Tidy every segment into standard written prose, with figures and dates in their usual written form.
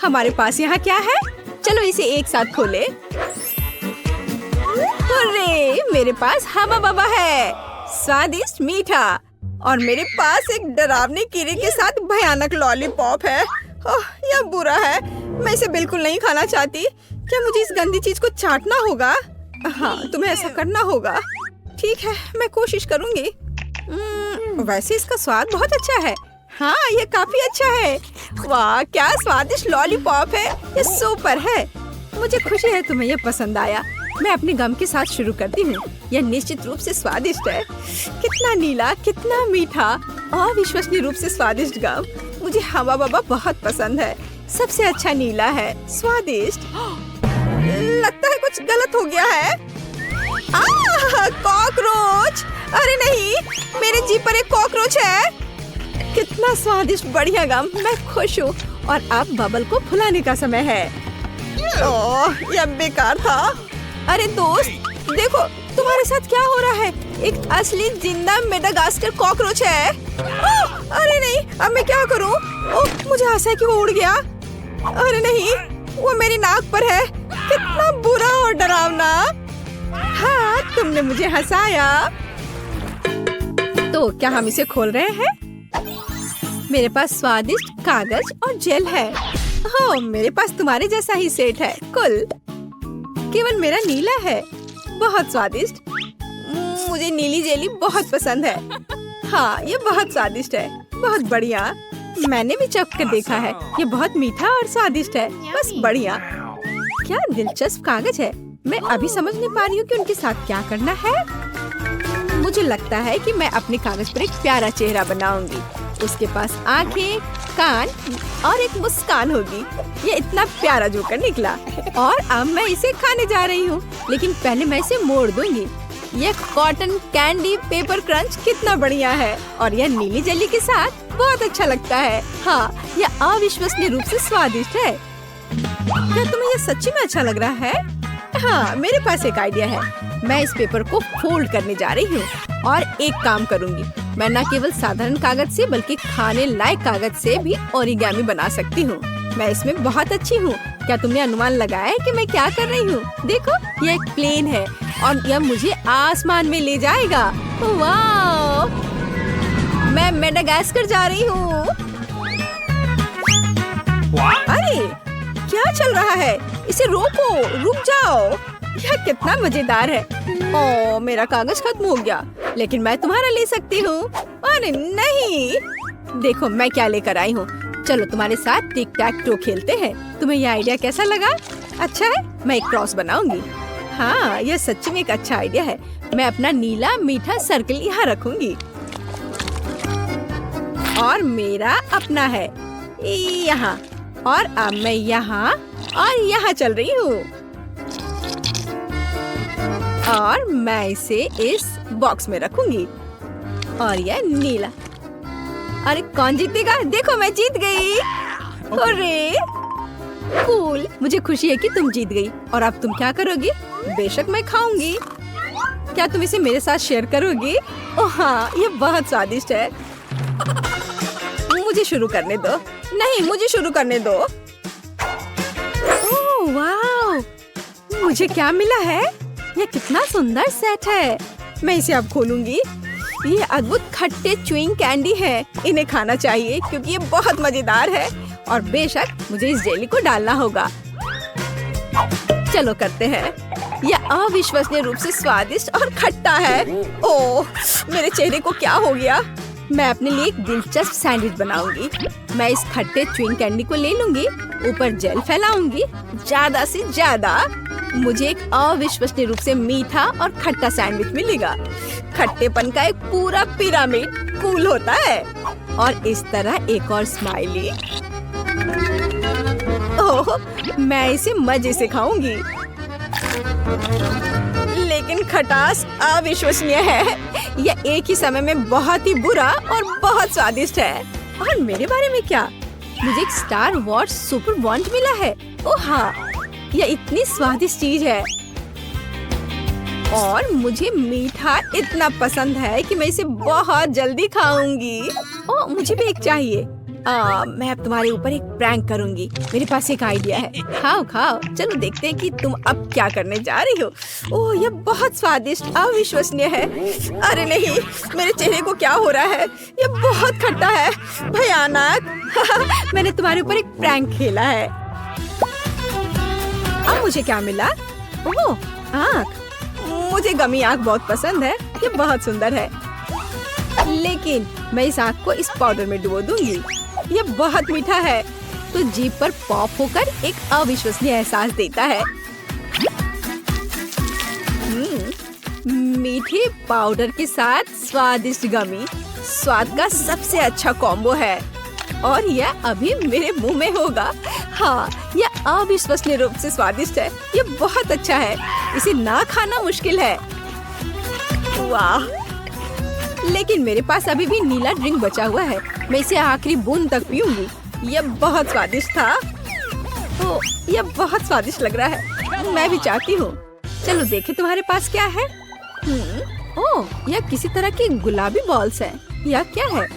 हमारे पास यहाँ क्या है? चलो इसे एक साथ खोले। अरे मेरे पास हवा बाबा है, स्वादिष्ट मीठा। और मेरे पास एक डरावने कीड़े के साथ भयानक लॉलीपॉप है। ओह, यह बुरा है, मैं इसे बिल्कुल नहीं खाना चाहती। क्या मुझे इस गंदी चीज को चाटना होगा? हाँ, तुम्हें ऐसा करना होगा। ठीक है, मैं कोशिश करूंगी। वैसे इसका स्वाद बहुत अच्छा है। हाँ, ये काफी अच्छा है। वाह, क्या स्वादिष्ट लॉलीपॉप है, ये सुपर है। मुझे खुशी है तुम्हें ये पसंद आया। मैं अपने गम के साथ शुरू करती हूँ। यह निश्चित रूप से स्वादिष्ट है। कितना नीला, कितना मीठा, अविश्वसनीय रूप से स्वादिष्ट गम। मुझे हवा बाबा बहुत पसंद है। सबसे अच्छा नीला है, स्वादिष्ट। लगता है कुछ गलत हो गया है। कॉकरोच! अरे नहीं, मेरे जीभ पर एक कॉकरोच है। कितना स्वादिष्ट, बढ़िया गम। मैं खुश हूँ। और अब बबल को फुलाने का समय है। ओह, यह बेकार था। अरे दोस्त, देखो तुम्हारे साथ क्या हो रहा है। एक असली जिंदा मेडागास्कर कॉकरोच है। अरे नहीं, अब मैं क्या करूं? ओह, मुझे आशा है कि वो उड़ गया। अरे नहीं, वो मेरी नाक पर है। कितना बुरा और डरावना। हाँ, तुमने मुझे हंसाया। तो क्या हम इसे खोल रहे हैं? मेरे पास स्वादिष्ट कागज और जेल है। ओह, मेरे पास तुम्हारे जैसा ही सेट है। कुल केवल मेरा नीला है। बहुत स्वादिष्ट। मुझे नीली जेली बहुत पसंद है। हाँ, ये बहुत स्वादिष्ट है। बहुत बढ़िया। मैंने भी चख कर देखा है। ये बहुत मीठा और स्वादिष्ट है। बस बढ़िया। क्या दिलचस्प कागज है। मैं अभी समझ नहीं पा रही हूँ कि उनके साथ क्या करना है। मुझे लगता है कि मैं अपने कागज पर एक प्यारा चेहरा बनाऊंगी। उसके पास आंखें, कान और एक मुस्कान होगी। ये इतना प्यारा जोकर निकला। और अब मैं इसे खाने जा रही हूँ, लेकिन पहले मैं इसे मोड़ दूंगी। ये कॉटन कैंडी पेपर क्रंच कितना बढ़िया है। और यह नीली जेली के साथ बहुत अच्छा लगता है। हाँ, यह अविश्वसनीय रूप से स्वादिष्ट है। क्या तुम्हें यह सच्ची में अच्छा लग रहा है? हाँ, मेरे पास एक आइडिया है। मैं इस पेपर को फोल्ड करने जा रही हूँ और एक काम करूँगी। मैं न केवल साधारण कागज से बल्कि खाने लायक कागज से भी ओरिगामी बना सकती हूँ। मैं इसमें बहुत अच्छी हूँ। क्या तुमने अनुमान लगाया है कि मैं क्या कर रही हूँ? देखो, यह एक प्लेन है और यह मुझे आसमान में ले जाएगा। वाह! मैं मेडागास्कर जा रही हूँ। अरे क्या चल रहा है? इसे रोको, रुक जाओ। यह कितना मजेदार है। ओह, मेरा कागज खत्म हो गया, लेकिन मैं तुम्हारा ले सकती हूँ। अरे नहीं, देखो मैं क्या लेकर आई हूँ। चलो तुम्हारे साथ टिक टैक टो खेलते हैं। तुम्हें यह आइडिया कैसा लगा? अच्छा है, मैं एक क्रॉस बनाऊंगी। हाँ, यह सच्ची में एक अच्छा आइडिया है। मैं अपना नीला मीठा सर्कल यहाँ रखूंगी और मेरा अपना है यहाँ। और अब मैं यहाँ और यहाँ चल रही हूँ और मैं इसे इस बॉक्स में रखूंगी। और यह नीला। अरे कौन जीतेगा? देखो मैं जीत गई। अरे कूल, मुझे खुशी है कि तुम जीत गई। और अब तुम क्या करोगी? बेशक मैं खाऊंगी। क्या तुम इसे मेरे साथ शेयर करोगी? ओह हाँ, ये बहुत स्वादिष्ट है। मुझे शुरू करने दो। नहीं, मुझे शुरू करने दो। ओह वाह, मुझे क्या मिला है? यह कितना सुंदर सेट है। मैं इसे अब खोलूंगी। ये अद्भुत खट्टे च्युइंग कैंडी है। इन्हें खाना चाहिए क्योंकि ये बहुत मजेदार है। और बेशक मुझे इस जेली को डालना होगा। चलो करते हैं। यह अविश्वसनीय रूप से स्वादिष्ट और खट्टा है। ओह, मेरे चेहरे को क्या हो गया? मैं अपने लिए एक दिलचस्प सैंडविच बनाऊंगी। मैं इस खट्टे च्युइंग कैंडी को ले लूंगी, ऊपर जेल फैलाऊंगी ज्यादा से ज्यादा। मुझे एक अविश्वसनीय रूप से मीठा और खट्टा सैंडविच मिलेगा। खट्टेपन का एक पूरा पिरामिड कूल होता है। और इस तरह एक और स्माइली। ओह, मैं इसे मजे से खाऊंगी। लेकिन खटास अविश्वसनीय है। यह एक ही समय में बहुत ही बुरा और बहुत स्वादिष्ट है। और मेरे बारे में क्या? मुझे एक स्टार वॉर्स सुपर बॉन्ड मिला है। ओह हाँ, यह इतनी स्वादिष्ट चीज है। और मुझे मीठा इतना पसंद है कि मैं इसे बहुत जल्दी खाऊंगी। ओह, मुझे भी एक चाहिए। मैं अब तुम्हारे ऊपर एक प्रैंक करूंगी। मेरे पास एक आइडिया है। खाओ खाओ, चलो देखते हैं कि तुम अब क्या करने जा रही हो। ओह, ये बहुत स्वादिष्ट, अविश्वसनीय है। अरे नहीं, मेरे चेहरे को क्या हो रहा है? ये बहुत खट्टा है, भयानक। मैंने तुम्हारे ऊपर एक प्रैंक खेला है। अब मुझे क्या मिला? ओह, आँख। मुझे गमी आँख बहुत पसंद है, ये बहुत सुंदर है। लेकिन मैं इस आँख को इस पाउडर में डुबो दूंगी। ये बहुत मीठा है, तो जीभ पर पॉप होकर एक अविश्वसनीय एहसास देता है। मीठे पाउडर के साथ स्वादिष्ट गमी स्वाद का सबसे अच्छा कॉम्बो है, और यह अभी मेरे मुंह में होगा। हाँ, यह अविश्वसनीय रूप से स्वादिष्ट है। ये बहुत अच्छा है, इसे ना खाना मुश्किल है। वाह! लेकिन मेरे पास अभी भी नीला ड्रिंक बचा हुआ है। मैं इसे आखिरी बूंद तक पीऊंगी। यह बहुत स्वादिष्ट था। ओह, यह बहुत स्वादिष्ट लग रहा है। मैं भी चाहती हूँ। चलो देखें तुम्हारे पास क्या है। ओह, यह किसी तरह की गुलाबी बॉल्स है। यह क्या है?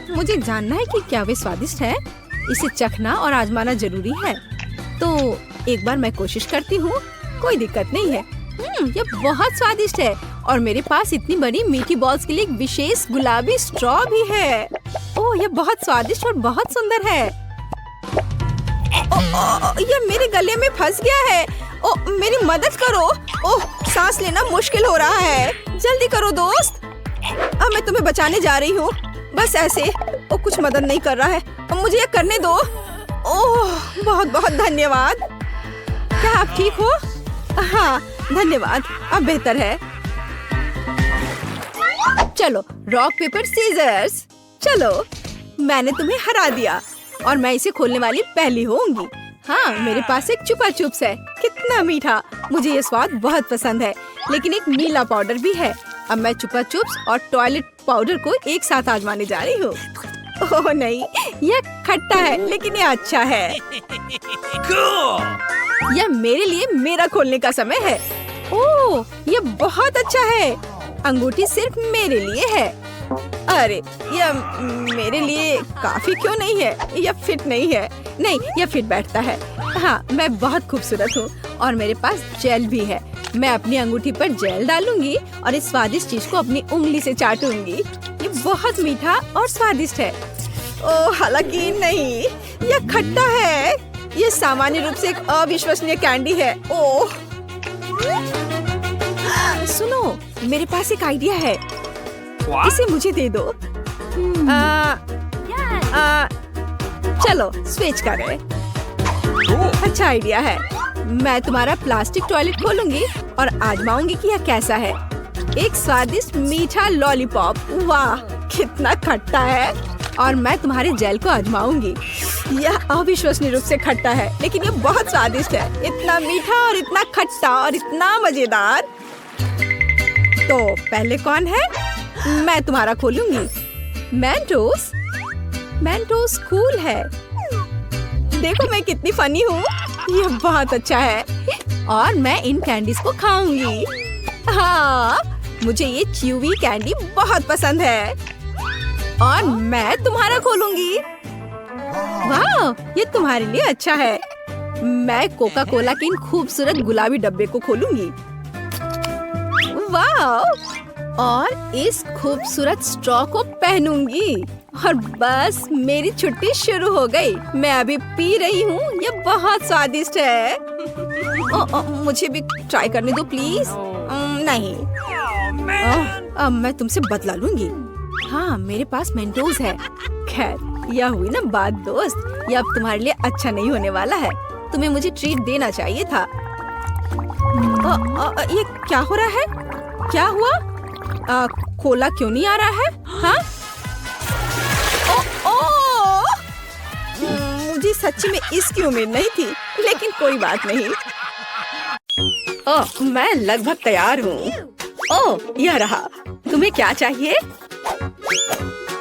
मुझे जानना है कि क्या वे स्वादिष्ट है। इसे चखना और आजमाना जरूरी है। तो एक बार मैं कोशिश करती हूँ। कोई दिक्कत नहीं है। यह बहुत स्वादिष्ट है, और मेरे पास इतनी बड़ी मीठी बॉल्स के लिए एक विशेष गुलाबी स्ट्रॉ भी है। ओह, यह बहुत स्वादिष्ट और बहुत सुंदर है। यह मेरे गले में फंस गया है। ओह, मेरी मदद करो। ओह, सांस लेना मुश्किल हो रहा है। जल्दी करो दोस्त। अब मैं तुम्हें बचाने जा रही हूँ। बस ऐसे। ओह, कुछ मदद नहीं कर रहा है। अब मुझे यह करने दो। ओह, बहुत बहुत धन्यवाद। क्या आप ठीक हो? हाँ, धन्यवाद। अब बेहतर है। चलो, रॉक पेपर सीजर्स। चलो, मैंने तुम्हें हरा दिया, और मैं इसे खोलने वाली पहली होंगी। हाँ, मेरे पास एक चुपा चुप्स है। कितना मीठा! मुझे ये स्वाद बहुत पसंद है। लेकिन एक नीला पाउडर भी है। अब मैं चुपा चुप्स और टॉयलेट पाउडर को एक साथ आजमाने जा रही हूँ। ओह नहीं, यह खट्टा है, लेकिन यह अच्छा है। यह मेरे लिए मेरा खोलने का समय है। ओह, यह बहुत अच्छा है। अंगूठी सिर्फ मेरे लिए है। अरे, यह मेरे लिए काफी क्यों नहीं है? यह फिट नहीं है। नहीं, यह फिट बैठता है। हाँ, मैं बहुत खूबसूरत हूँ, और मेरे पास जेल भी है। मैं अपनी अंगूठी पर जेल डालूंगी और इस स्वादिष्ट चीज को अपनी उंगली से चाटूंगी। ये बहुत मीठा और स्वादिष्ट है। ओह, हालांकि नहीं, यह खट्टा है। यह सामान्य रूप से एक अविश्वसनीय कैंडी है। ओह, सुनो, मेरे पास एक आइडिया है। इसे मुझे दे दो। चलो स्विच करें। अच्छा आइडिया है। मैं तुम्हारा प्लास्टिक टॉयलेट खोलूंगी और आजमाऊंगी कि यह कैसा है। एक स्वादिष्ट मीठा लॉलीपॉप। वाह, कितना खट्टा है। और मैं तुम्हारे जेल को आजमाऊंगी। यह अविश्वसनीय रूप से खट्टा है, लेकिन यह बहुत स्वादिष्ट है। इतना मीठा और इतना खट्टा और इतना मजेदार। तो पहले कौन है? मैं तुम्हारा खोलूंगी। मेंटोस। मेंटोस कूल है। देखो मैं कितनी फनी हूँ। यह बहुत अच्छा है, और मैं इन कैंडीज को खाऊंगी। हाँ, मुझे ये च्यूवी कैंडी बहुत पसंद है। और मैं तुम्हारा खोलूंगी। वाह, ये तुम्हारे लिए अच्छा है। मैं कोका कोला के इन खूबसूरत गुलाबी डब्बे को खोलूंगी। वाह, और इस खूबसूरत स्ट्रॉ को पहनूंगी, और बस मेरी छुट्टी शुरू हो गई। मैं अभी पी रही हूँ। ये बहुत स्वादिष्ट है। मुझे भी ट्राई करने दो प्लीज। नहीं, अब मैं तुमसे बदला लूंगी। हाँ, मेरे पास मेंटोस है। खैर, यह हुई ना बात दोस्त। यह अब तुम्हारे लिए अच्छा नहीं होने वाला है। तुम्हें मुझे ट्रीट देना चाहिए था। ये क्या हो रहा है? क्या हुआ? कोला क्यों नहीं आ रहा है? हाँ? मुझे सच्ची में इसकी उम्मीद नहीं थी, लेकिन कोई बात नहीं। ओह, मैं लगभग तैयार हूँ। ओह, यह रहा। तुम्हें क्या चाहिए?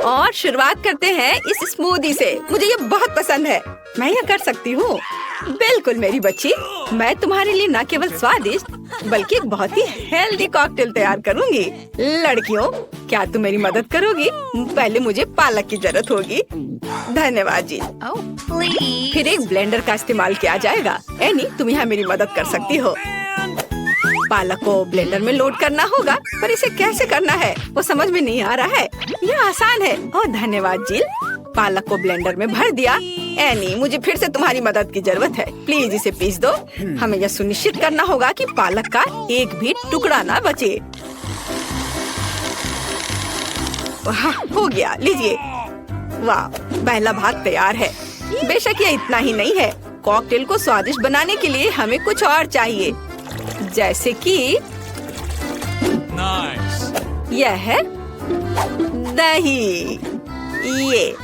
और शुरुआत करते हैं इस स्मूदी से। मुझे ये बहुत पसंद है। मैं यह कर सकती हूँ। बिल्कुल मेरी बच्ची, मैं तुम्हारे लिए न केवल स्वादिष्ट बल्कि एक बहुत ही हेल्दी कॉकटेल तैयार करूँगी। लड़कियों, क्या तुम मेरी मदद करोगी? पहले मुझे पालक की जरूरत होगी। धन्यवाद जी। फिर एक ब्लेंडर का इस्तेमाल किया जाएगा। एनी, तुम यहाँ मेरी मदद कर सकती हो। पालक को ब्लेंडर में लोड करना होगा, पर इसे कैसे करना है वो समझ में नहीं आ रहा है। यह आसान है। ओह धन्यवाद जिल। पालक को ब्लेंडर में भर दिया। एनी, मुझे फिर से तुम्हारी मदद की जरूरत है। प्लीज इसे पीस दो। हमें यह सुनिश्चित करना होगा कि पालक का एक भी टुकड़ा ना बचे। हो गया, लीजिए। वाह, पहला भाग तैयार है। बेशक यह इतना ही नहीं है। कॉकटेल को स्वादिष्ट बनाने के लिए हमें कुछ और चाहिए, जैसे कि यह है दही। ये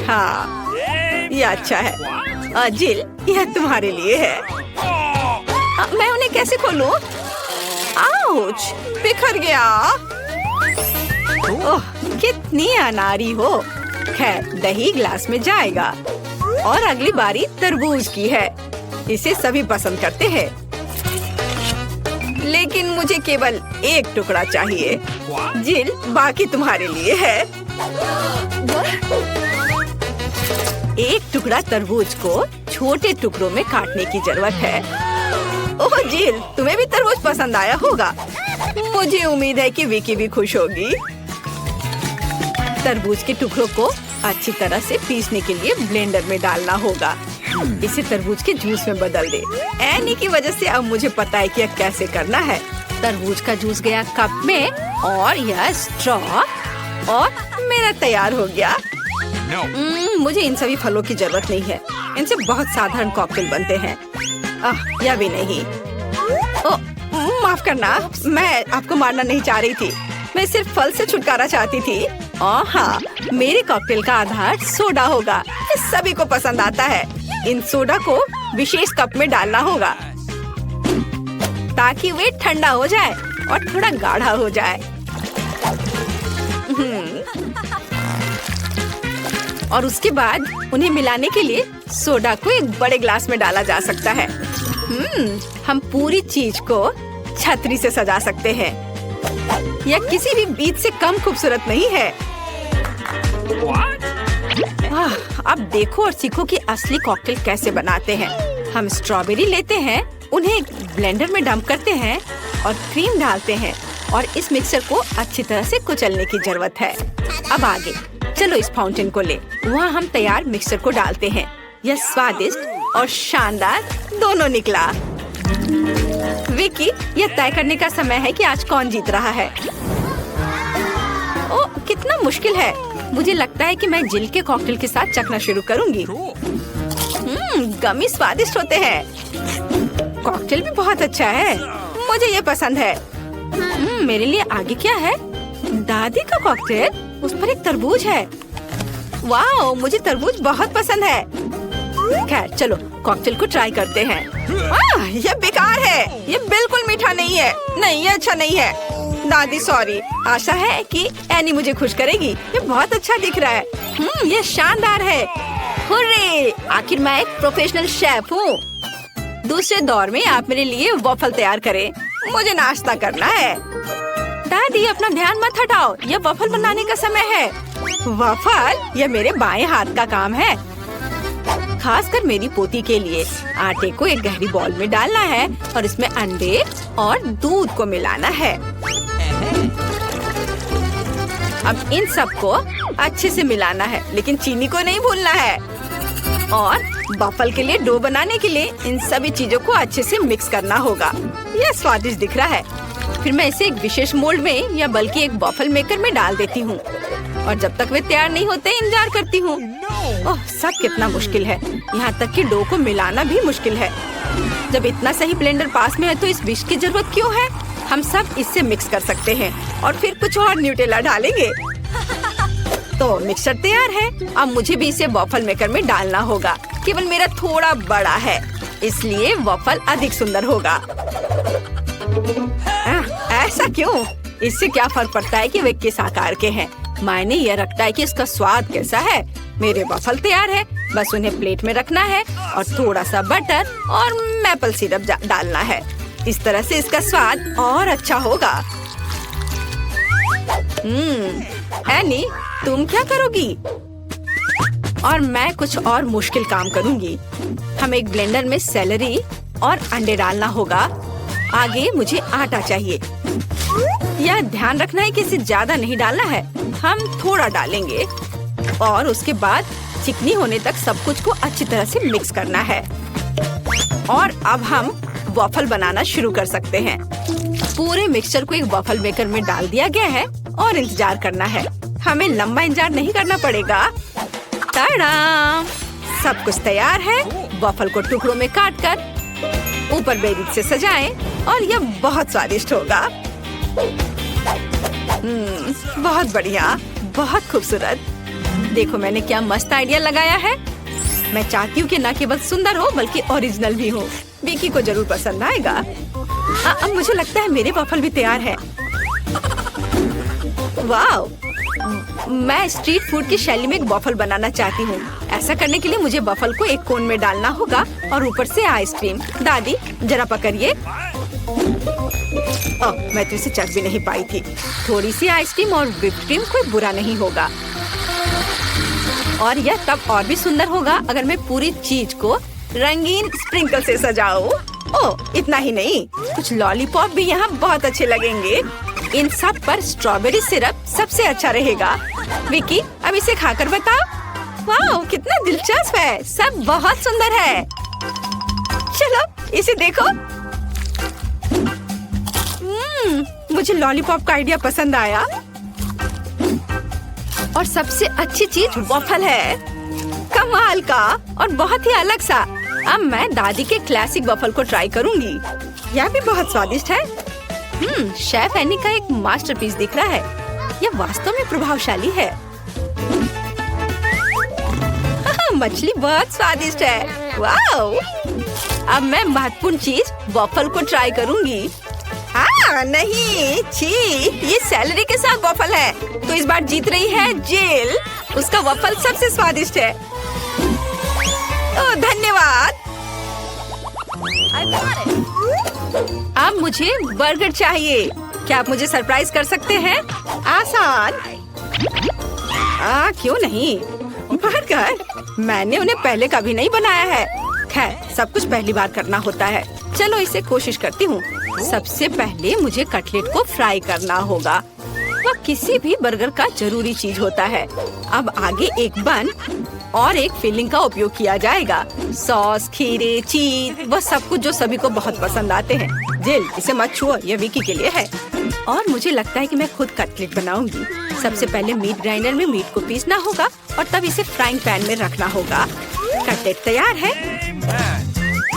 हाँ, ये अच्छा है। जिल, यह तुम्हारे लिए है। मैं उन्हें कैसे खोलूं? आउच, बिखर गया। ओह, कितनी अनाड़ी हो। खैर, दही ग्लास में जाएगा। और अगली बारी तरबूज की है। इसे सभी पसंद करते हैं, लेकिन मुझे केवल एक टुकड़ा चाहिए। जिल, बाकी तुम्हारे लिए है। एक टुकड़ा तरबूज को छोटे टुकड़ों में काटने की जरूरत है। ओह जिल, तुम्हें भी तरबूज पसंद आया होगा। मुझे उम्मीद है कि विकी भी खुश होगी। तरबूज के टुकड़ों को अच्छी तरह से पीसने के लिए ब्लेंडर में डालना होगा। इसे तरबूज के जूस में बदल दे। एनी की वजह से अब मुझे पता है कि यह कैसे करना है। तरबूज का जूस गया कप में और यह स्ट्रॉ और मेरा तैयार हो गया। मुझे इन सभी फलों की जरूरत नहीं है। इनसे बहुत साधारण कॉकटेल बनते हैं। यह भी नहीं। माफ करना, मैं आपको मारना नहीं चाह रही थी। मैं सिर्फ फल से छुटकारा चाहती थी। हाँ, मेरे कॉकटेल का आधार सोडा होगा। ये सभी को पसंद आता है। इन सोडा को विशेष कप में डालना होगा ताकि वे ठंडा हो जाए और थोड़ा गाढ़ा हो जाए। और उसके बाद उन्हें मिलाने के लिए सोडा को एक बड़े ग्लास में डाला जा सकता है। हम पूरी चीज को छतरी से सजा सकते हैं। यह किसी भी बीज से कम खूबसूरत नहीं है। अब देखो और सीखो कि असली कॉकटेल कैसे बनाते हैं। हम स्ट्रॉबेरी लेते हैं, उन्हें ब्लेंडर में डंप करते हैं और क्रीम डालते हैं और इस मिक्सर को अच्छी तरह से कुचलने की जरूरत है। अब आगे चलो इस फाउंटेन को ले। वहाँ हम तैयार मिक्सर को डालते हैं। यह स्वादिष्ट और शानदार दोनों निकला। विकी, यह तय करने का समय है कि आज कौन जीत रहा है। ओह, कितना मुश्किल है। मुझे लगता है कि मैं जिल के कॉकटेल के साथ चखना शुरू करूंगी। गमी स्वादिष्ट होते हैं। कॉकटेल भी बहुत अच्छा है। मुझे ये पसंद है। मेरे लिए आगे क्या है? दादी का कॉकटेल, उस पर एक तरबूज है। वाह, मुझे तरबूज बहुत पसंद है। खैर चलो कॉकटेल को ट्राई करते हैं। यह बेकार है। यह बिल्कुल मीठा नहीं है। नहीं, यह अच्छा नहीं है। दादी सॉरी। आशा है कि एनी मुझे खुश करेगी। ये बहुत अच्छा दिख रहा है। यह शानदार है। हुर्रे! आखिर मैं एक प्रोफेशनल शेफ हूँ। दूसरे दौर में आप मेरे लिए वॉफल तैयार करें। मुझे नाश्ता करना है। दादी अपना ध्यान मत हटाओ। यह वॉफल बनाने का समय है। वॉफल? यह मेरे बाएं हाथ का काम है, खासकर मेरी पोती के लिए। आटे को एक गहरी बॉल में डालना है और इसमें अंडे और दूध को मिलाना है। अब इन सब को अच्छे से मिलाना है, लेकिन चीनी को नहीं भूलना है। और वॉफल के लिए डो बनाने के लिए इन सभी चीजों को अच्छे से मिक्स करना होगा। यह स्वादिष्ट दिख रहा है। फिर मैं इसे एक विशेष मोल्ड में या बल्कि एक वॉफल मेकर में डाल देती हूँ और जब तक वे तैयार नहीं होते इंतजार करती हूँ। ओह, सब कितना मुश्किल है। यहाँ तक कि डो को मिलाना भी मुश्किल है। जब इतना सही ब्लेंडर पास में है तो इस विस्क की जरूरत क्यों है? हम सब इससे मिक्स कर सकते हैं और फिर कुछ और न्यूटेला डालेंगे। तो मिक्सचर तैयार है। अब मुझे भी इसे वॉफल मेकर में डालना होगा। केवल मेरा थोड़ा बड़ा है, इसलिए वॉफल अधिक सुंदर होगा। ऐसा क्यों? इससे क्या फर्क पड़ता है कि वे किस आकार के हैं? मायने यह रखता है कि इसका स्वाद कैसा है। मेरे वॉफल तैयार है, बस उन्हें प्लेट में रखना है और थोड़ा सा बटर और मैपल सिरप डालना है। इस तरह से इसका स्वाद और अच्छा होगा। एनी, तुम क्या करोगी? और मैं कुछ और मुश्किल काम करूंगी। हमें एक ब्लेंडर में सेलरी और अंडे डालना होगा। आगे मुझे आटा चाहिए। यह ध्यान रखना है कि इसे ज्यादा नहीं डालना है, हम थोड़ा डालेंगे और उसके बाद चिकनी होने तक सब कुछ को अच्छी तरह से मिक्स करना है। और अब हम वॉफल बनाना शुरू कर सकते हैं। पूरे मिक्सचर को एक वॉफल मेकर में डाल दिया गया है और इंतजार करना है। हमें लंबा इंतजार नहीं करना पड़ेगा। टाडा! सब कुछ तैयार है। वॉफल को टुकड़ों में काटकर ऊपर बेरी से सजाएं और यह बहुत स्वादिष्ट होगा। बहुत बढ़िया, बहुत खूबसूरत। देखो मैंने क्या मस्त आइडिया लगाया है। मैं चाहती हूँ कि न केवल सुंदर हो बल्कि ओरिजिनल भी हो। विकी को जरूर पसंद आएगा। अब मुझे लगता है मेरे वॉफल भी तैयार है। वाह! मैं स्ट्रीट फूड की शैली में एक वॉफल बनाना चाहती हूँ। ऐसा करने के लिए मुझे वॉफल को एक कोन में डालना होगा और ऊपर से आइसक्रीम। दादी जरा पकड़िए। मैं तो इसे चख भी नहीं पाई थी। थोड़ी सी आइसक्रीम और व्हिप्ड क्रीम कोई बुरा नहीं होगा। और यह तब और भी सुंदर होगा अगर मैं पूरी चीज को रंगीन स्प्रिंकल से सजाऊं। ओह, इतना ही नहीं, कुछ लॉलीपॉप भी यहाँ बहुत अच्छे लगेंगे। इन सब पर स्ट्रॉबेरी सिरप सबसे अच्छा रहेगा। विकी, अब इसे खाकर बताओ। वाह, कितना दिलचस्प है। सब बहुत सुंदर है। चलो इसे देखो। मुझे लॉलीपॉप का आइडिया पसंद आया। और सबसे अच्छी चीज वॉफल है। कमाल का और बहुत ही अलग सा। अब मैं दादी के क्लासिक वॉफल को ट्राई करूंगी। यह भी बहुत स्वादिष्ट है। शेफ एनी का एक मास्टरपीस दिख रहा है। यह वास्तव में प्रभावशाली है। मछली बहुत स्वादिष्ट है। वाओ! अब मैं महत्वपूर्ण चीज वॉफल को ट्राई करूंगी। नहीं, छी, ये सेलरी के साथ वॉफल है। तो इस बार जीत रही है जेल। उसका वॉफल सबसे स्वादिष्ट है। ओह, धन्यवाद। अब मुझे बर्गर चाहिए। क्या आप मुझे सरप्राइज कर सकते हैं? आसान। क्यों नहीं? बर्गर? मैंने उन्हें पहले कभी नहीं बनाया है। खैर, सब कुछ पहली बार करना होता है। चलो इसे कोशिश करती हूँ। सबसे पहले मुझे कटलेट को फ्राई करना होगा। वह किसी भी बर्गर का जरूरी चीज होता है। अब आगे एक बन और एक फिलिंग का उपयोग किया जाएगा। सॉस, खीरे, चीज, वह सब कुछ जो सभी को बहुत पसंद आते हैं। जिल, इसे मत छुओ, यह विकी के लिए है। और मुझे लगता है कि मैं खुद कटलेट बनाऊंगी। सबसे पहले मीट ग्राइंडर में मीट को पीसना होगा और तब इसे फ्राइंग पैन में रखना होगा। कटलेट तैयार है।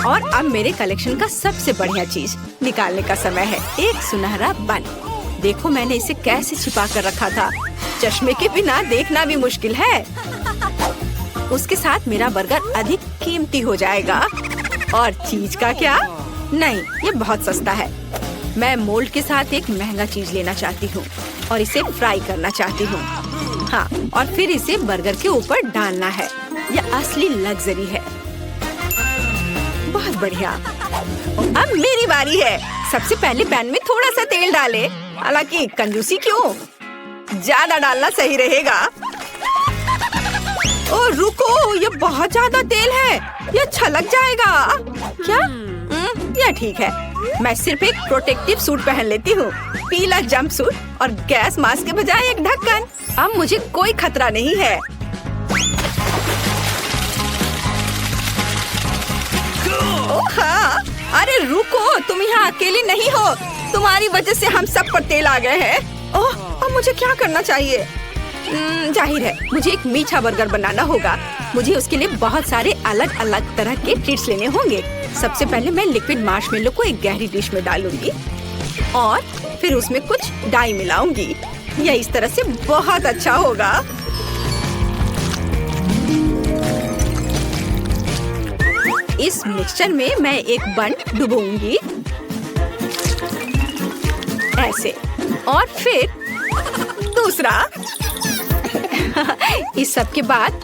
और अब मेरे कलेक्शन का सबसे बढ़िया चीज निकालने का समय है। एक सुनहरा बन। देखो मैंने इसे कैसे छिपा कर रखा था। चश्मे के बिना देखना भी मुश्किल है। उसके साथ मेरा बर्गर अधिक कीमती हो जाएगा। और चीज का क्या? नहीं, ये बहुत सस्ता है। मैं मोल्ड के साथ एक महंगा चीज लेना चाहती हूँ और इसे फ्राई करना चाहती हूँ। हाँ, और फिर इसे बर्गर के ऊपर डालना है। यह असली लग्जरी है। बहुत बढ़िया। अब मेरी बारी है। सबसे पहले पैन में थोड़ा सा तेल डाले। हालांकि कंजूसी क्यों? ज्यादा डालना सही रहेगा। ओ रुको, ये बहुत ज्यादा तेल है। ये छलक जाएगा। क्या? यह ठीक है। मैं सिर्फ एक प्रोटेक्टिव सूट पहन लेती हूँ। पीला जंप सूट और गैस मास्क के बजाय एक ढक्कन। अब मुझे कोई खतरा नहीं है। ओह हाँ, अरे रुको, तुम यहाँ अकेली नहीं हो। तुम्हारी वजह से हम सब पर तेल आ गए हैं। ओह, अब मुझे क्या करना चाहिए? जाहिर है मुझे एक मीठा बर्गर बनाना होगा। मुझे उसके लिए बहुत सारे अलग अलग तरह के ट्रीट्स लेने होंगे। सबसे पहले मैं लिक्विड मार्शमेलो को एक गहरी डिश में डालूंगी और फिर उसमें कुछ डाई मिलाऊंगी। यह इस तरह से बहुत अच्छा होगा। इस मिक्सचर में मैं एक बन डुबोऊंगी ऐसे, और फिर दूसरा। इस सब के बाद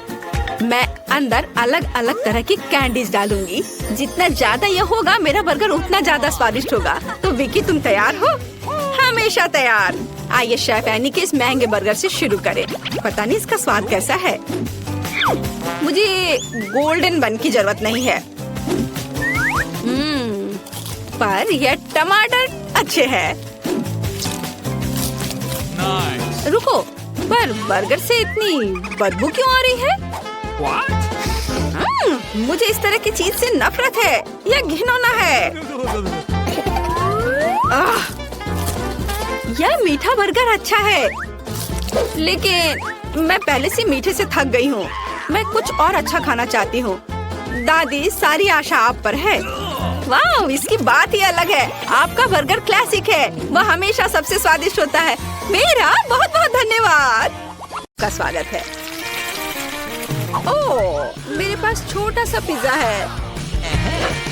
मैं अंदर अलग अलग तरह की कैंडीज डालूंगी। जितना ज्यादा यह होगा मेरा बर्गर उतना ज्यादा स्वादिष्ट होगा। तो विकी, तुम तैयार हो? हमेशा तैयार। आइए शेफ एनी के इस महंगे बर्गर से शुरू करें। पता नहीं इसका स्वाद कैसा है। मुझे गोल्डन बन की जरूरत नहीं है। पर यह टमाटर अच्छे हैं। रुको, पर बर्गर से इतनी बदबू क्यों आ रही है? मुझे इस तरह की चीज से नफरत है। यह घिनौना है। यह मीठा बर्गर अच्छा है, लेकिन मैं पहले से मीठे से थक गई हूँ। मैं कुछ और अच्छा खाना चाहती हूँ। दादी, सारी आशा आप पर है। वाह, इसकी बात ही अलग है। आपका बर्गर क्लासिक है। वह हमेशा सबसे स्वादिष्ट होता है। मेरा बहुत बहुत धन्यवाद। का स्वागत है। ओह, मेरे पास छोटा सा पिज्जा है।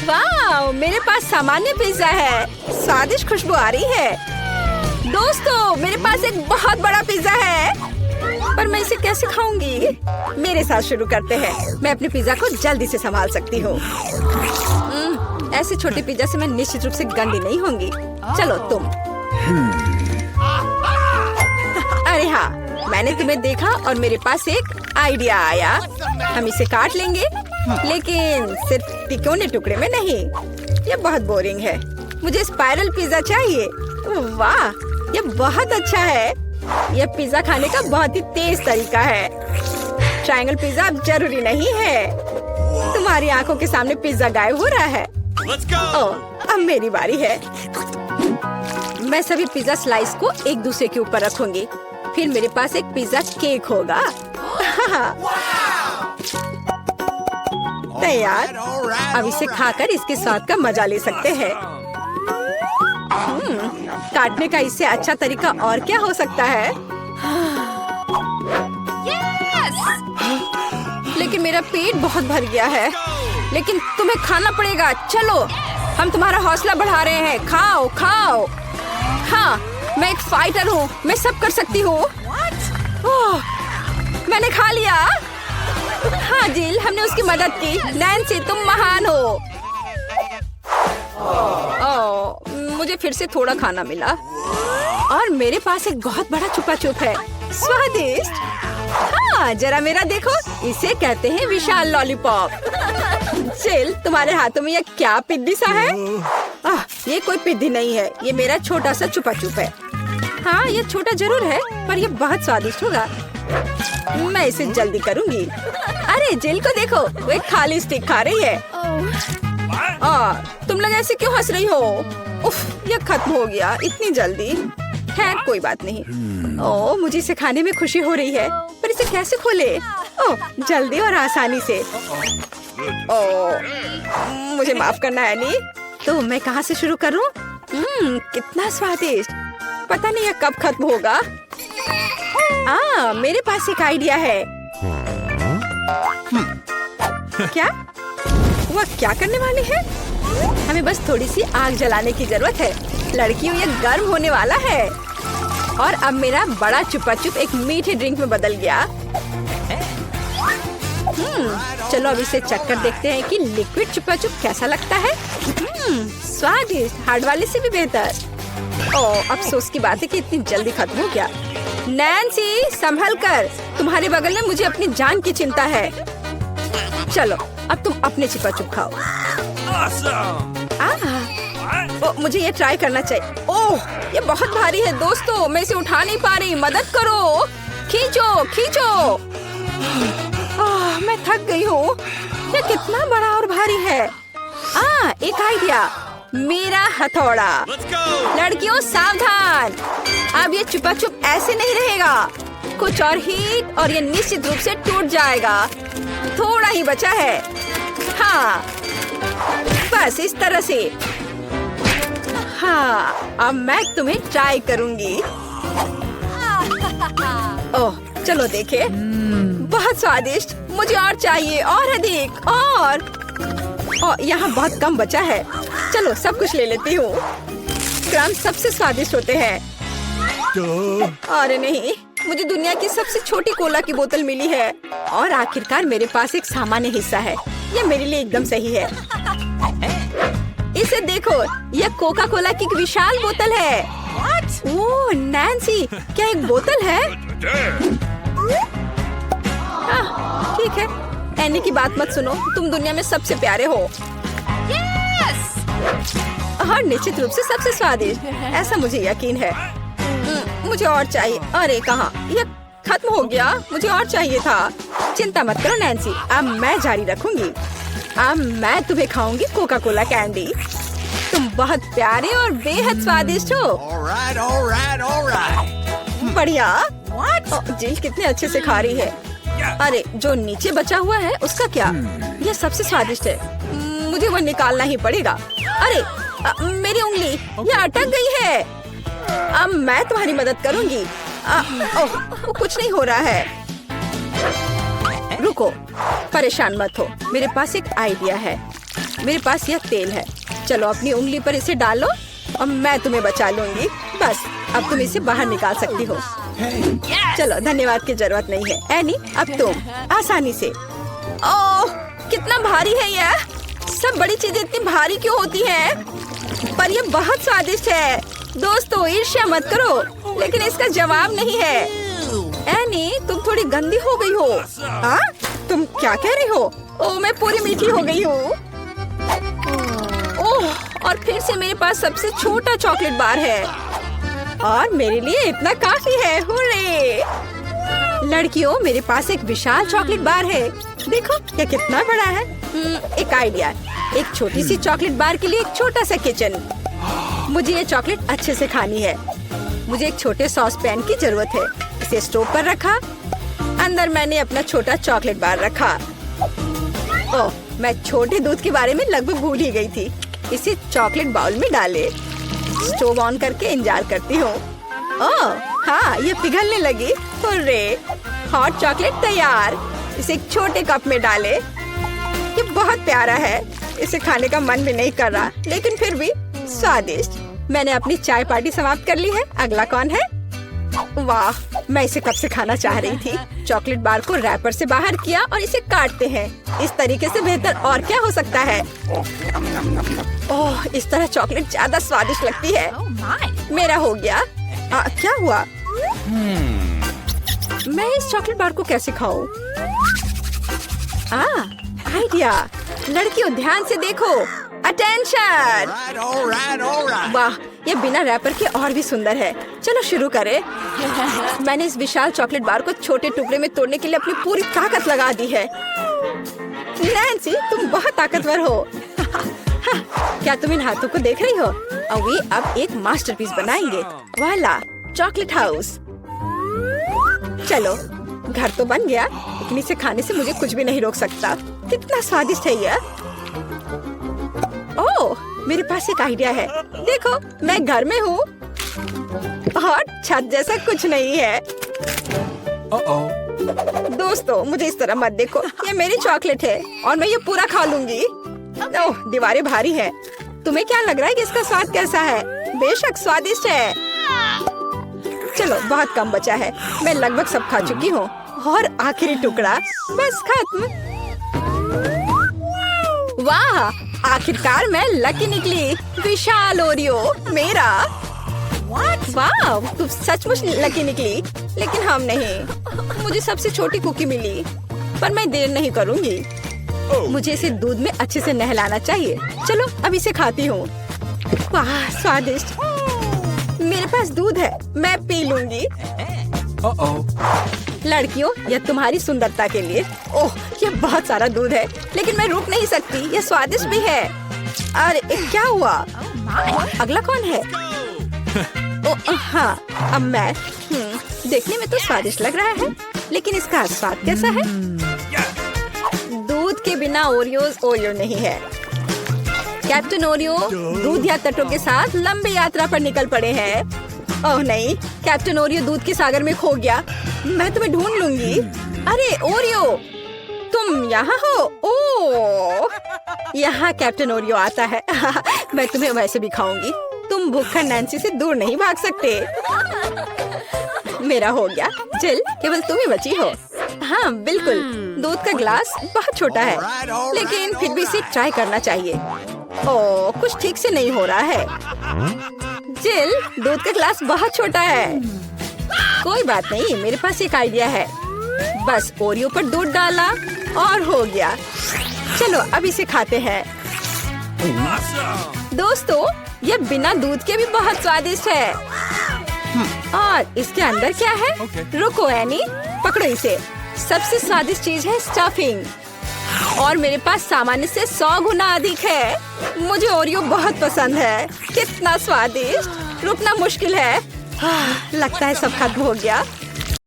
वाह, मेरे पास सामान्य पिज्जा है। स्वादिष्ट खुशबू आ रही है। दोस्तों, मेरे पास एक बहुत बड़ा पिज्जा है, पर मैं इसे कैसे खाऊंगी? मेरे साथ शुरू करते हैं। मैं अपने पिज्जा को जल्दी से संभाल सकती हूँ। ऐसे छोटे पिज्जा से मैं निश्चित रूप से गंदी नहीं होंगी। चलो तुम। अरे हाँ, मैंने तुम्हें देखा और मेरे पास एक आइडिया आया। हम इसे काट लेंगे, लेकिन सिर्फ तिकोने टुकड़े में नहीं। ये बहुत बोरिंग है। मुझे स्पाइरल पिज्जा चाहिए। वाह, ये बहुत अच्छा है। यह पिज्जा खाने का बहुत ही तेज तरीका है। ट्रायंगल पिज्जा अब जरूरी नहीं है। तुम्हारी आंखों के सामने पिज्जा गायब हो रहा है। ओह, अब मेरी बारी है। मैं सभी पिज्जा स्लाइस को एक दूसरे के ऊपर रखूंगी। फिर मेरे पास एक पिज्जा केक होगा। तैयार। अब इसे खाकर इसके स्वाद का मजा ले सकते हैं। काटने का इससे अच्छा तरीका और क्या हो सकता है? लेकिन मेरा पेट बहुत भर गया है। लेकिन तुम्हें खाना पड़ेगा। चलो, हम तुम्हारा हौसला बढ़ा रहे हैं। खाओ खाओ। हाँ, मैं एक फाइटर हूँ। मैं सब कर सकती हूँ। मैंने खा लिया। हाँ जिल, हमने उसकी मदद की। नैन्सी, तुम महान हो। मुझे फिर से थोड़ा खाना मिला और मेरे पास एक बहुत बड़ा छुपा छुप है। स्वादिष्ट। हाँ, जरा मेरा देखो। इसे कहते हैं विशाल लॉलीपॉप। जिल, तुम्हारे हाथों में ये क्या पिद्दी सा है? ये कोई पिद्दी नहीं है। ये मेरा छोटा सा छुपा छुप है। हाँ, ये छोटा जरूर है, पर ये बहुत स्वादिष्ट होगा। मैं इसे जल्दी करूंगी। अरे जिल को देखो, वो एक खाली स्टिक खा रही है। तुम लोग ऐसे क्यों हंस रही हो? उफ, ये खत्म हो गया इतनी जल्दी। खैर, कोई बात नहीं। मुझे इसे खाने में खुशी हो रही है, पर इसे कैसे खोले? जल्दी और आसानी से। मुझे माफ करना एनी। तो मैं कहाँ से शुरू करूँ? कितना स्वादिष्ट। पता नहीं यह कब खत्म होगा। मेरे पास एक आइडिया है। क्या? वह क्या करने वाली है? हमें बस थोड़ी सी आग जलाने की जरूरत है। लड़कियों, ये गर्म होने वाला है। और अब मेरा बड़ा चुपा चुप एक मीठे ड्रिंक में बदल गया। चलो अब इसे चख कर देखते हैं कि लिक्विड चुपा चुप कैसा लगता है। स्वादिष्ट, हार्ड वाले से भी बेहतर। अफसोस की बात है कि इतनी जल्दी खत्म हो गया। नैन्सी, संभल कर। तुम्हारे बगल में मुझे अपनी जान की चिंता है। चलो, अब तुम अपने छिपा चुप खाओ। मुझे ये ट्राई करना चाहिए। ये बहुत भारी है दोस्तों, मैं इसे उठा नहीं पा रही। मदद करो। खींचो खींचो। मैं थक गई हूँ। ये कितना बड़ा और भारी है। एक आइडिया। मेरा हथौड़ा। लड़कियों सावधान, अब ये चुपा चुप ऐसे नहीं रहेगा। कुछ और हीट और ये निश्चित रूप से टूट जाएगा। थोड़ा ही बचा है। हाँ, बस इस तरह से। हाँ, अब मैं तुम्हें ट्राई करूंगी। चलो देखे। बहुत स्वादिष्ट। मुझे और चाहिए, और अधिक। और यहाँ बहुत कम बचा है। चलो सब कुछ ले लेती हूँ। क्रम सबसे स्वादिष्ट होते हैं। अरे नहीं, मुझे दुनिया की सबसे छोटी कोला की बोतल मिली है। और आखिरकार मेरे पास एक सामान्य हिस्सा है। ये मेरे लिए एकदम सही है। इसे देखो, यह कोका कोला की एक विशाल बोतल है। ओह नैन्सी, क्या एक बोतल है? ठीक है, एनी की बात मत सुनो, तुम दुनिया में सबसे प्यारे हो। और निश्चित रूप से सबसे स्वादिष्ट, ऐसा मुझे यकीन है। मुझे और चाहिए। अरे कहाँ, यह खत्म हो गया, मुझे और चाहिए था। चिंता मत करो नैन्सी, अब मैं जारी रखूंगी। अब मैं तुम्हें खाऊंगी कोका कोला कैंडी। तुम बहुत प्यारे और बेहद स्वादिष्ट हो। बढ़िया। जिल कितने अच्छे से खा रही है। अरे जो नीचे बचा हुआ है उसका क्या? यह सबसे स्वादिष्ट है, मुझे वो निकालना ही पड़ेगा। अरे मेरी उंगली, यह अटक गई है। अब मैं तुम्हारी मदद करूंगी। कुछ नहीं हो रहा है। रुको, परेशान मत हो, मेरे पास एक आइडिया है। मेरे पास यह तेल है, चलो अपनी उंगली पर इसे डालो और मैं तुम्हें बचा लूंगी। बस अब तुम इसे बाहर निकाल सकती हो। चलो, धन्यवाद की जरूरत नहीं है। एनी, अब तुम आसानी से। ओह कितना भारी है यह। सब बड़ी चीजें इतनी भारी क्यों होती हैं? पर यह बहुत स्वादिष्ट है। दोस्तों ईर्ष्या मत करो, लेकिन इसका जवाब नहीं है। एनी, तुम थोड़ी गंदी हो गई हो। हाँ? तुम क्या कह रही हो? ओह मैं पूरी मीठी हो गई हूँ। ओह, और फिर से मेरे पास सबसे छोटा चॉकलेट बार है और मेरे लिए इतना काफी है। हुर्रे! लड़कियों, मेरे पास एक विशाल चॉकलेट बार है। देखो ये कितना बड़ा है। एक आइडिया, एक छोटी सी चॉकलेट बार के लिए एक छोटा सा किचन। मुझे ये चॉकलेट अच्छे से खानी है। मुझे एक छोटे सॉस पैन की जरूरत है। इसे स्टोव पर रखा, अंदर मैंने अपना छोटा चॉकलेट बार रखा। ओह, मैं छोटे दूध के बारे में लगभग भूल ही गई थी। इसे चॉकलेट बाउल में डाले, स्टोव ऑन करके इंतजार करती हूँ। ओह हाँ, ये पिघलने लगी। हुर्रे! हॉट चॉकलेट तैयार। इसे एक छोटे कप में डाले। ये बहुत प्यारा है, इसे खाने का मन भी नहीं कर रहा, लेकिन फिर भी स्वादिष्ट। मैंने अपनी चाय पार्टी समाप्त कर ली है। अगला कौन है? वाह, मैं इसे कब से खाना चाह रही थी। चॉकलेट बार को रैपर से बाहर किया और इसे काटते हैं। इस तरीके से बेहतर और क्या हो सकता है? ओह, इस तरह चॉकलेट ज्यादा स्वादिष्ट लगती है। मेरा हो गया। क्या हुआ? मैं इस चॉकलेट बार को कैसे खाऊं? आइडिया। लड़कियों ध्यान से देखो। अटेंशन! वाह, ये बिना रैपर के और भी सुंदर है। चलो शुरू करें। मैंने इस विशाल चॉकलेट बार को छोटे टुकड़े में तोड़ने के लिए अपनी पूरी ताकत लगा दी है। नैन्सी, तुम बहुत ताकतवर हो। क्या तुम इन हाथों को देख रही हो? अभी अब एक मास्टरपीस बनाएंगे। वाला, चॉकलेट हाउस। चलो, घर तो बन गया। इतनी से खाने से मुझे कुछ भी नहीं रोक सकता। कितना स्वादिष्ट है यह। ओह, मेरे पास एक आइडिया है। देखो, मैं घर में हूँ और छत जैसा कुछ नहीं है। दोस्तों, मुझे इस तरह मत देखो। ये मेरी चॉकलेट है और मैं ये पूरा खा लूंगी। ओह, दीवारें भारी हैं। तुम्हें क्या लग रहा है कि इसका स्वाद कैसा है? बेशक स्वादिष्ट है। चलो, बहुत कम बचा है। मैं लगभग सब खा चुकी हूँ और आखिरी टुकड़ा बस खत्म। वाह, आखिरकार मैं लकी निकली। विशाल ओरियो मेरा। वाह, तुम सचमुच लकी निकली, लेकिन हम नहीं। मुझे सबसे छोटी कुकी मिली, पर मैं देर नहीं करूँगी। मुझे इसे दूध में अच्छे से नहलाना चाहिए। चलो, अब इसे खाती हूँ। वाह, स्वादिष्ट। मेरे पास दूध है, मैं पी लूंगी। लड़कियों, यह तुम्हारी सुंदरता के लिए। ओह, यह बहुत सारा दूध है, लेकिन मैं रुक नहीं सकती। यह स्वादिष्ट भी है। अरे क्या हुआ? अगला कौन है? ओह हाँ, अब मैं। देखने में तो स्वादिष्ट लग रहा है, लेकिन इसका स्वाद कैसा है? दूध के बिना ओरियो नहीं है। कैप्टन ओरियो दूध या तटों के साथ लंबी यात्रा पर निकल पड़े हैं। ओह नहीं, कैप्टन ओरियो दूध के सागर में खो गया। मैं तुम्हें ढूंढ लूंगी। अरे ओरियो, तुम यहाँ हो? ओह, यहाँ कैप्टन ओरियो आता है। मैं तुम्हें वैसे भी खाऊंगी। तुम भूखा नैन्सी से दूर नहीं भाग सकते। मेरा हो गया। चल, केवल तुम ही बची हो। हाँ बिल्कुल, दूध का ग्लास बहुत छोटा है, लेकिन फिर भी इसे ट्राई करना चाहिए। ओह, कुछ ठीक से नहीं हो रहा है। जिल, दूध का ग्लास बहुत छोटा है। कोई बात नहीं, मेरे पास एक आइडिया है। बस ओरियो पर दूध डाला और हो गया। चलो अब इसे खाते हैं। दोस्तों, ये बिना दूध के भी बहुत स्वादिष्ट है। और इसके अंदर क्या है? रुको एनी, पकड़ो इसे। सबसे स्वादिष्ट चीज है स्टफिंग, और मेरे पास सामान्य से 100 गुना अधिक है। मुझे ओरियो बहुत पसंद है। कितना स्वादिष्ट, रुकना मुश्किल है। लगता है सब खत्म हो गया।